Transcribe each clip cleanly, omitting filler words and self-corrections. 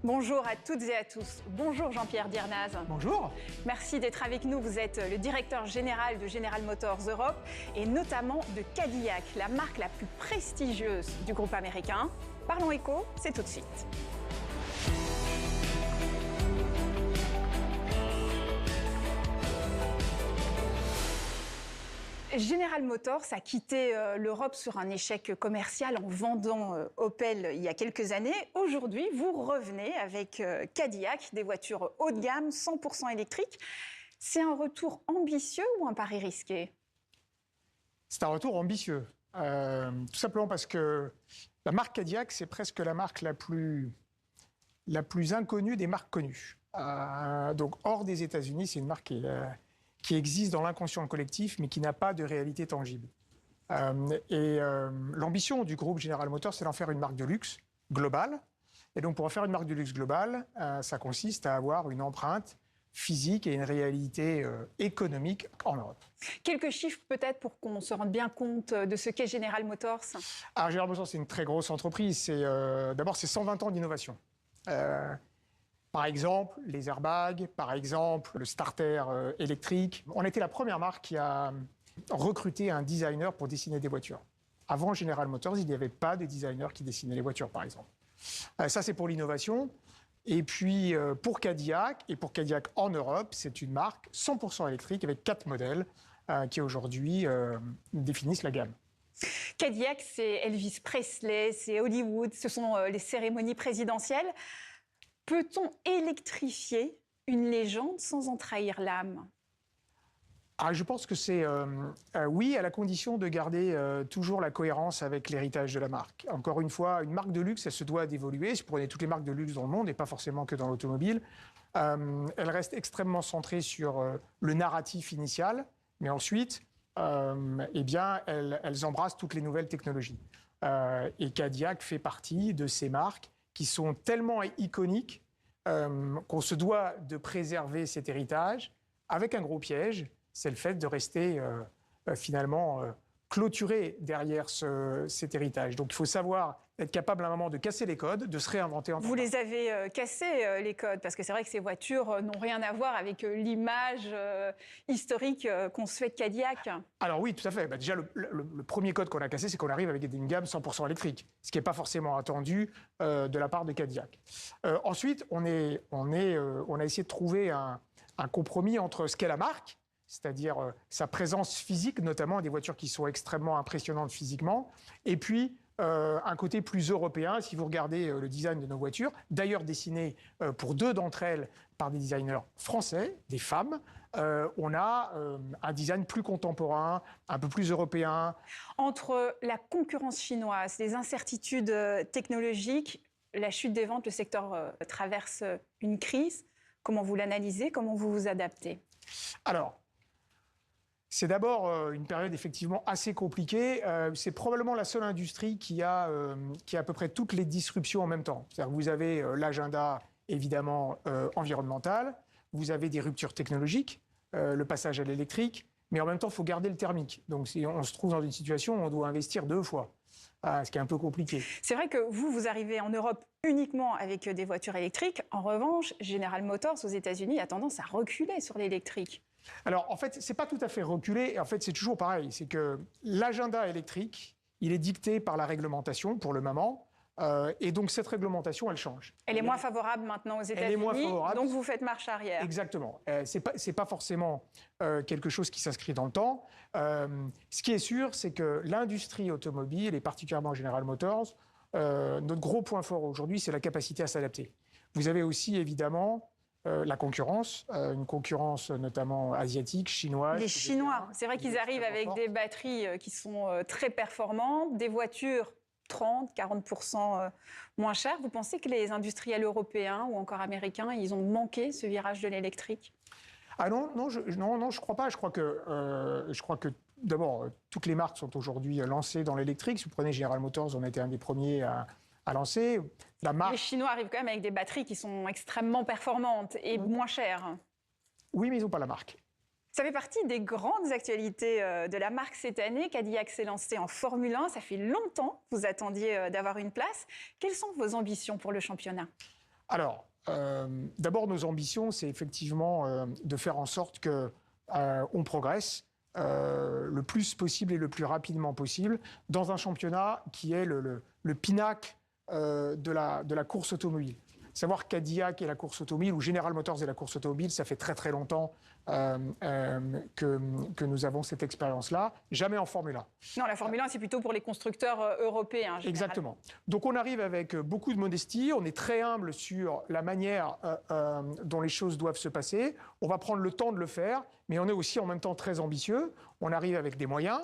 Bonjour à toutes et à tous. Bonjour Jean-Pierre Diernaz. Bonjour. Merci d'être avec nous. Vous êtes le directeur général de General Motors Europe et notamment de Cadillac, la marque la plus prestigieuse du groupe américain. Parlons éco, c'est tout de suite. General Motors a quitté l'Europe sur un échec commercial en vendant Opel il y a quelques années. Aujourd'hui, vous revenez avec Cadillac, des voitures haut de gamme, 100% électriques. C'est un retour ambitieux ou un pari risqué? C'est un retour ambitieux. Tout simplement parce que la marque Cadillac, c'est presque la marque la plus inconnue des marques connues. Donc hors des États-Unis, c'est une marque qui existe dans l'inconscient collectif, mais qui n'a pas de réalité tangible. L'ambition du groupe General Motors, c'est d'en faire une marque de luxe globale. Et donc, pour en faire une marque de luxe globale, ça consiste à avoir une empreinte physique et une réalité économique en Europe. Quelques chiffres peut-être pour qu'on se rende bien compte de ce qu'est General Motors. Alors, General Motors, c'est une très grosse entreprise. D'abord, c'est 120 ans d'innovation. Par exemple, les airbags, par exemple, le starter électrique. On était la première marque qui a recruté un designer pour dessiner des voitures. Avant General Motors, il n'y avait pas de designer qui dessinait les voitures, par exemple. Ça, c'est pour l'innovation. Et puis, pour Cadillac, et pour Cadillac en Europe, c'est une marque 100% électrique avec 4 modèles qui, aujourd'hui, définissent la gamme. Cadillac, c'est Elvis Presley, c'est Hollywood, ce sont les cérémonies présidentielles. Peut-on électrifier une légende sans en trahir l'âme? Je pense que c'est oui, à la condition de garder toujours la cohérence avec l'héritage de la marque. Encore une fois, une marque de luxe, elle se doit d'évoluer. Si vous prenez toutes les marques de luxe dans le monde, et pas forcément que dans l'automobile, elle reste extrêmement centrée sur le narratif initial, mais ensuite, elles embrassent toutes les nouvelles technologies. Et Cadillac fait partie de ces marques qui sont tellement iconiques qu'on se doit de préserver cet héritage avec un gros piège, c'est le fait de rester finalement clôturé derrière cet héritage. Donc il faut savoir être capable à un moment de casser les codes, de se réinventer en temps. Vous les avez cassés, les codes, parce que c'est vrai que ces voitures n'ont rien à voir avec l'image historique qu'on se fait de Cadillac. Alors oui, tout à fait. Déjà, le premier code qu'on a cassé, c'est qu'on arrive avec une gamme 100% électrique, ce qui n'est pas forcément attendu de la part de Cadillac. Ensuite, on a essayé de trouver un compromis entre ce qu'est la marque, c'est-à-dire sa présence physique, notamment des voitures qui sont extrêmement impressionnantes physiquement, et puis un côté plus européen, si vous regardez le design de nos voitures, d'ailleurs dessiné pour 2 d'entre elles par des designers français, des femmes, on a un design plus contemporain, un peu plus européen. Entre la concurrence chinoise, les incertitudes technologiques, la chute des ventes, le secteur traverse une crise. Comment vous l'analysez? Comment vous vous adaptez? Alors, c'est d'abord une période effectivement assez compliquée. C'est probablement la seule industrie qui a à peu près toutes les disruptions en même temps. C'est-à-dire que vous avez l'agenda évidemment environnemental, vous avez des ruptures technologiques, le passage à l'électrique, mais en même temps, il faut garder le thermique. Donc on se trouve dans une situation où on doit investir 2 fois, ce qui est un peu compliqué. C'est vrai que vous arrivez en Europe uniquement avec des voitures électriques. En revanche, General Motors aux États-Unis a tendance à reculer sur l'électrique. Alors, en fait, c'est pas tout à fait reculé. En fait, c'est toujours pareil. C'est que l'agenda électrique, il est dicté par la réglementation pour le moment. Et donc, cette réglementation, elle change. Elle est moins favorable maintenant aux États-Unis, donc vous faites marche arrière. Exactement. C'est pas forcément quelque chose qui s'inscrit dans le temps. Ce qui est sûr, c'est que l'industrie automobile, et particulièrement General Motors, notre gros point fort aujourd'hui, c'est la capacité à s'adapter. Vous avez aussi, évidemment, la concurrence, une concurrence notamment asiatique, chinoise. Les Chinois, c'est vrai qu'ils arrivent avec des batteries qui sont très performantes, des voitures 30-40% moins chères. Vous pensez que les industriels européens ou encore américains, ils ont manqué ce virage de l'électrique? Non, je crois pas. Je crois que d'abord, toutes les marques sont aujourd'hui lancées dans l'électrique. Si vous prenez General Motors, on a été un des premiers à lancer. Les Chinois arrivent quand même avec des batteries qui sont extrêmement performantes et moins chères. Oui, mais ils n'ont pas la marque. Ça fait partie des grandes actualités de la marque cette année. Cadillac s'est lancé en Formule 1. Ça fait longtemps que vous attendiez d'avoir une place. Quelles sont vos ambitions pour le championnat? Alors, d'abord, nos ambitions, c'est effectivement de faire en sorte que on progresse le plus possible et le plus rapidement possible dans un championnat qui est le pinacle de la course automobile. Savoir Cadillac et la course automobile, ou General Motors et la course automobile, ça fait très très longtemps que nous avons cette expérience-là. Jamais en Formule 1. Non, la Formule 1, c'est plutôt pour les constructeurs européens. Exactement. Donc on arrive avec beaucoup de modestie, on est très humble sur la manière dont les choses doivent se passer. On va prendre le temps de le faire, mais on est aussi en même temps très ambitieux. On arrive avec des moyens.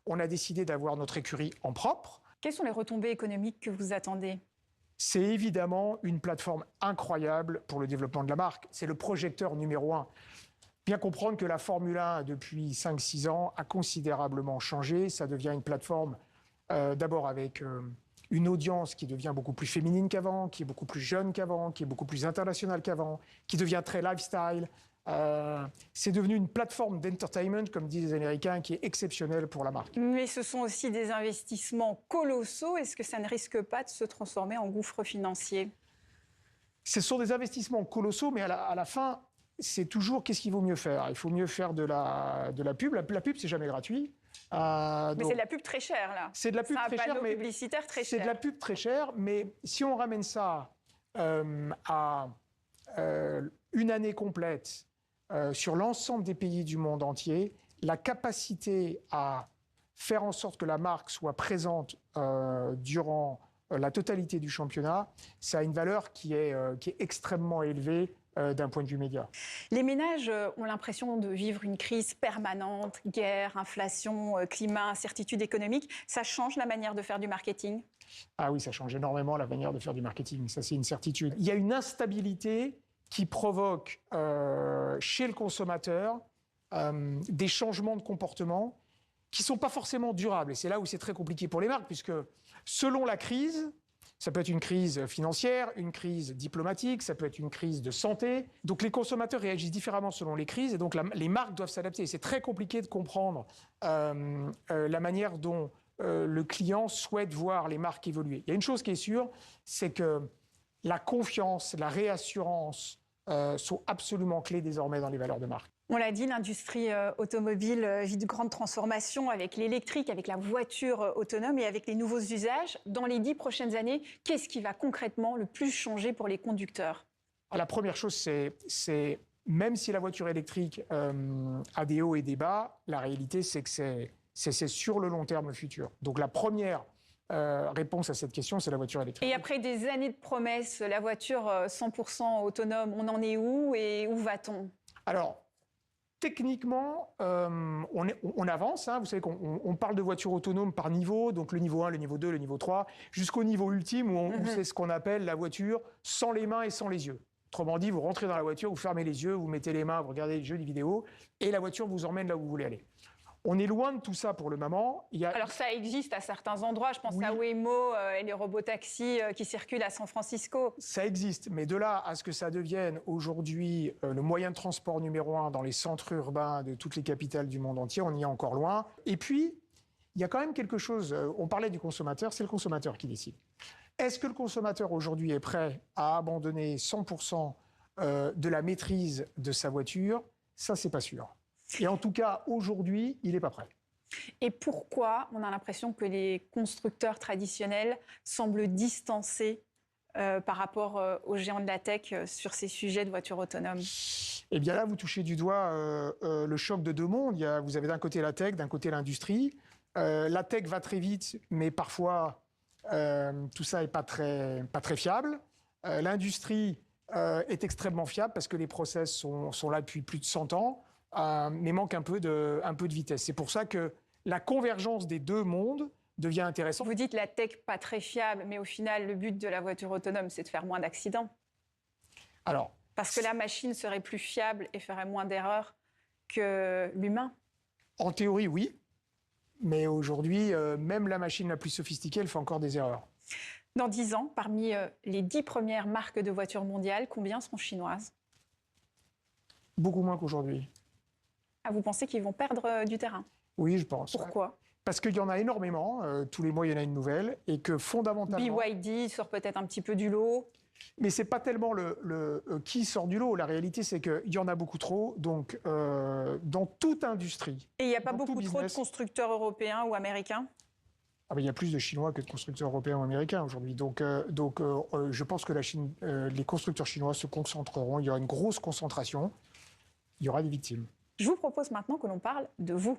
On a décidé d'avoir notre écurie en propre. Quelles sont les retombées économiques que vous attendez ? C'est évidemment une plateforme incroyable pour le développement de la marque. C'est le projecteur numéro 1. Bien comprendre que la Formule 1, depuis 5-6 ans, a considérablement changé. Ça devient une plateforme, d'abord avec une audience qui devient beaucoup plus féminine qu'avant, qui est beaucoup plus jeune qu'avant, qui est beaucoup plus internationale qu'avant, qui devient très lifestyle. C'est devenu une plateforme d'entertainment, comme disent les Américains, qui est exceptionnelle pour la marque. Mais ce sont aussi des investissements colossaux. Est-ce que ça ne risque pas de se transformer en gouffre financier ? Ce sont des investissements colossaux, mais à la fin, c'est toujours qu'est-ce qu'il vaut mieux faire. Il faut mieux faire de la pub. La pub, c'est jamais gratuit. Mais c'est de la pub très chère, là. C'est de la pub très chère, mais publicitaire très cher. C'est de la pub très chère, mais si on ramène ça à une année complète sur l'ensemble des pays du monde entier, la capacité à faire en sorte que la marque soit présente durant la totalité du championnat, ça a une valeur qui est extrêmement élevée d'un point de vue média. Les ménages ont l'impression de vivre une crise permanente, guerre, inflation, climat, incertitude économique. Ça change la manière de faire du marketing ? Ah oui, ça change énormément la manière de faire du marketing, ça c'est une certitude. Il y a une instabilité qui provoque chez le consommateur des changements de comportement qui ne sont pas forcément durables. Et c'est là où c'est très compliqué pour les marques, puisque selon la crise, ça peut être une crise financière, une crise diplomatique, ça peut être une crise de santé. Donc les consommateurs réagissent différemment selon les crises, et donc les marques doivent s'adapter. Et c'est très compliqué de comprendre la manière dont le client souhaite voir les marques évoluer. Il y a une chose qui est sûre, c'est que la confiance, la réassurance sont absolument clés désormais dans les valeurs de marque. On l'a dit, l'industrie automobile vit de grandes transformations avec l'électrique, avec la voiture autonome et avec les nouveaux usages. Dans les 10 prochaines années, qu'est-ce qui va concrètement le plus changer pour les conducteurs ? La première chose, c'est même si la voiture électrique a des hauts et des bas, la réalité, c'est que c'est sur le long terme le futur. Donc la première réponse à cette question, c'est la voiture électrique. Et après des années de promesses, la voiture 100% autonome, on en est où et où va-t-on ? Alors, techniquement, on avance. Vous savez qu'on parle de voitures autonomes par niveau, donc le niveau 1, le niveau 2, le niveau 3, jusqu'au niveau ultime où c'est ce qu'on appelle la voiture sans les mains et sans les yeux. Autrement dit, vous rentrez dans la voiture, vous fermez les yeux, vous mettez les mains, vous regardez les jeux, les vidéos, et la voiture vous emmène là où vous voulez aller. On est loin de tout ça pour le moment. Alors ça existe à certains endroits, je pense à Waymo et les robotaxis qui circulent à San Francisco. Ça existe, mais de là à ce que ça devienne aujourd'hui le moyen de transport numéro 1 dans les centres urbains de toutes les capitales du monde entier, on y est encore loin. Et puis, il y a quand même quelque chose, on parlait du consommateur, c'est le consommateur qui décide. Est-ce que le consommateur aujourd'hui est prêt à abandonner 100% de la maîtrise de sa voiture ? Ça, c'est pas sûr. Et en tout cas, aujourd'hui, il n'est pas prêt. Et pourquoi on a l'impression que les constructeurs traditionnels semblent distancés par rapport aux géants de la tech sur ces sujets de voitures autonomes ? Eh bien là, vous touchez du doigt le choc de deux mondes. Vous avez d'un côté la tech, d'un côté l'industrie. La tech va très vite, mais parfois, tout ça n'est pas très fiable. L'industrie est extrêmement fiable parce que les process sont là depuis plus de 100 ans. Mais manque un peu de vitesse. C'est pour ça que la convergence des deux mondes devient intéressante. Vous dites la tech pas très fiable, mais au final, le but de la voiture autonome, c'est de faire moins d'accidents. Alors, parce que la machine serait plus fiable et ferait moins d'erreurs que l'humain. En théorie, oui. Mais aujourd'hui, même la machine la plus sophistiquée, elle fait encore des erreurs. Dans 10 ans, parmi les 10 premières marques de voitures mondiales, combien seront chinoises ? Beaucoup moins qu'aujourd'hui. Ah, vous pensez qu'ils vont perdre du terrain ? Oui, je pense. Pourquoi ? Parce qu'il y en a énormément. Tous les mois, il y en a une nouvelle. Et que fondamentalement... BYD sort peut-être un petit peu du lot. Mais ce n'est pas tellement qui sort du lot. La réalité, c'est qu'il y en a beaucoup trop. Donc, dans toute industrie. Et il n'y a pas beaucoup trop de constructeurs européens ou américains? Ah ben, il y a plus de Chinois que de constructeurs européens ou américains aujourd'hui. Donc, je pense que les constructeurs chinois se concentreront. Il y aura une grosse concentration. Il y aura des victimes. Je vous propose maintenant que l'on parle de vous.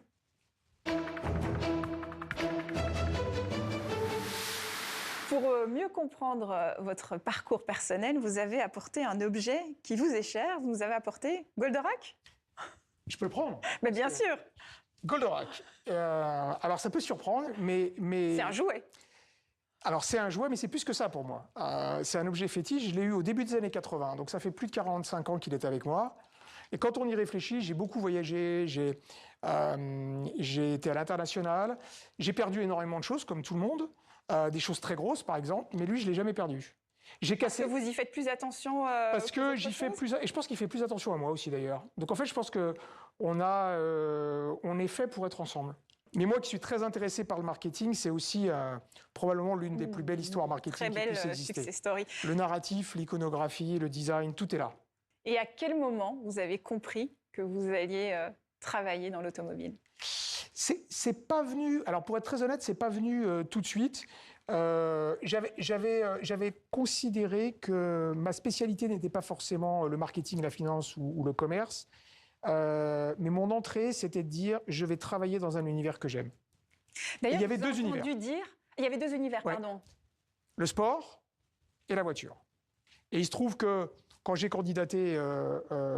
Pour mieux comprendre votre parcours personnel, vous avez apporté un objet qui vous est cher. Vous nous avez apporté Goldorak? Je peux le prendre? Mais bien sûr. Goldorak. Alors, ça peut surprendre, mais... C'est un jouet. Alors, c'est un jouet, mais c'est plus que ça pour moi. C'est un objet fétiche. Je l'ai eu au début des années 80, donc ça fait plus de 45 ans qu'il est avec moi. Et quand on y réfléchit, j'ai beaucoup voyagé, j'ai été à l'international, j'ai perdu énormément de choses, comme tout le monde, des choses très grosses, par exemple, mais lui, je ne l'ai jamais perdu. Parce que vous y faites plus attention Parce que j'y fais plus... Et je pense qu'il fait plus attention à moi aussi, d'ailleurs. Donc, en fait, je pense qu'on est fait pour être ensemble. Mais moi qui suis très intéressé par le marketing, c'est aussi probablement l'une des plus belles histoires marketing qui puisse exister. Success story. Le narratif, l'iconographie, le design, tout est là. Et à quel moment vous avez compris que vous alliez travailler dans l'automobile? C'est pas venu, alors pour être très honnête, c'est pas venu tout de suite. J'avais considéré que ma spécialité n'était pas forcément le marketing, la finance ou le commerce. Mais mon entrée, c'était de dire, je vais travailler dans un univers que j'aime. D'ailleurs, il y avait deux univers. Il y avait deux univers, ouais. Pardon. Le sport et la voiture. Et il se trouve que quand j'ai candidaté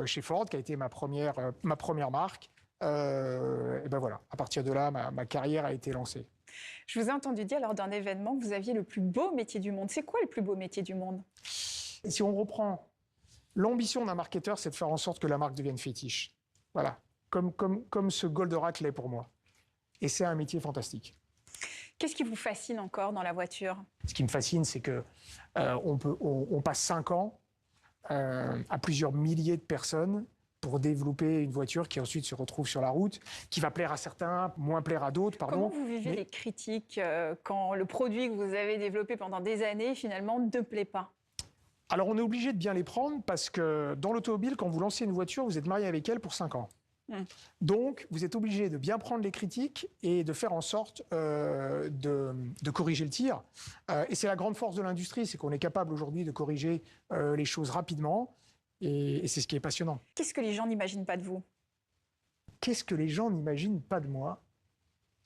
chez Ford, qui a été ma première marque, et ben voilà, à partir de là, ma carrière a été lancée. Je vous ai entendu dire lors d'un événement que vous aviez le plus beau métier du monde. C'est quoi le plus beau métier du monde? Si on reprend, l'ambition d'un marketeur, c'est de faire en sorte que la marque devienne fétiche. Voilà, comme ce Goldorak l'est pour moi. Et c'est un métier fantastique. Qu'est-ce qui vous fascine encore dans la voiture? Ce qui me fascine, c'est que on passe 5 ans à plusieurs milliers de personnes pour développer une voiture qui ensuite se retrouve sur la route, qui va plaire à certains, moins plaire à d'autres, pardon. Comment vous vivez les critiques quand le produit que vous avez développé pendant des années, finalement, ne plaît pas? Alors, on est obligé de bien les prendre parce que dans l'automobile, quand vous lancez une voiture, vous êtes marié avec elle pour 5 ans. Donc, vous êtes obligé de bien prendre les critiques et de faire en sorte de corriger le tir. Et c'est la grande force de l'industrie, c'est qu'on est capable aujourd'hui de corriger les choses rapidement. Et c'est ce qui est passionnant. Qu'est-ce que les gens n'imaginent pas de vous? Qu'est-ce que les gens n'imaginent pas de moi?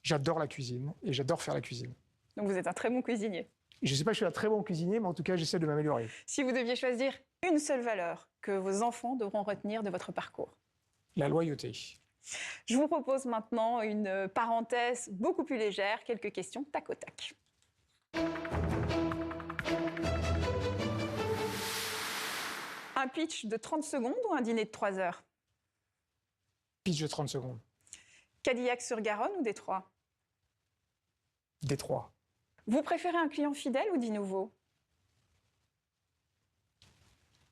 J'adore la cuisine et j'adore faire la cuisine. Donc vous êtes un très bon cuisinier. Je ne sais pas si je suis un très bon cuisinier, mais en tout cas, j'essaie de m'améliorer. Si vous deviez choisir une seule valeur que vos enfants devront retenir de votre parcours? La loyauté. Je vous propose maintenant une parenthèse beaucoup plus légère, quelques questions tac au tac. Un pitch de 30 secondes ou un dîner de 3 heures? Pitch de 30 secondes. Cadillac-sur-Garonne ou Détroit? Détroit. Vous préférez un client fidèle ou dit nouveau?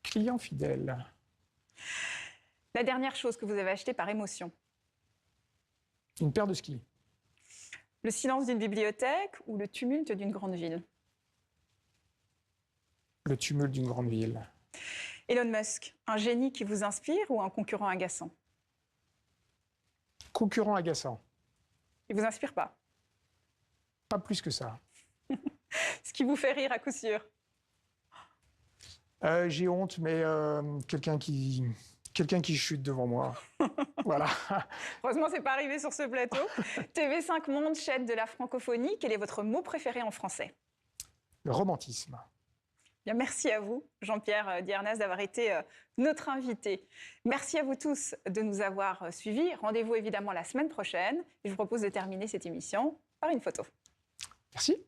Client fidèle. La dernière chose que vous avez achetée par émotion? Une paire de skis. Le silence d'une bibliothèque ou le tumulte d'une grande ville? Le tumulte d'une grande ville. Elon Musk, un génie qui vous inspire ou un concurrent agaçant? Concurrent agaçant. Il vous inspire pas? Pas plus que ça. Ce qui vous fait rire à coup sûr? J'ai honte, mais quelqu'un qui chute devant moi. Voilà. Heureusement, c'est pas arrivé sur ce plateau. TV5 Monde, chaîne de la francophonie. Quel est votre mot préféré en français? Le romantisme. Bien, merci à vous, Jean-Pierre Diernaz, d'avoir été notre invité. Merci à vous tous de nous avoir suivis. Rendez-vous évidemment la semaine prochaine. Et je vous propose de terminer cette émission par une photo. Merci.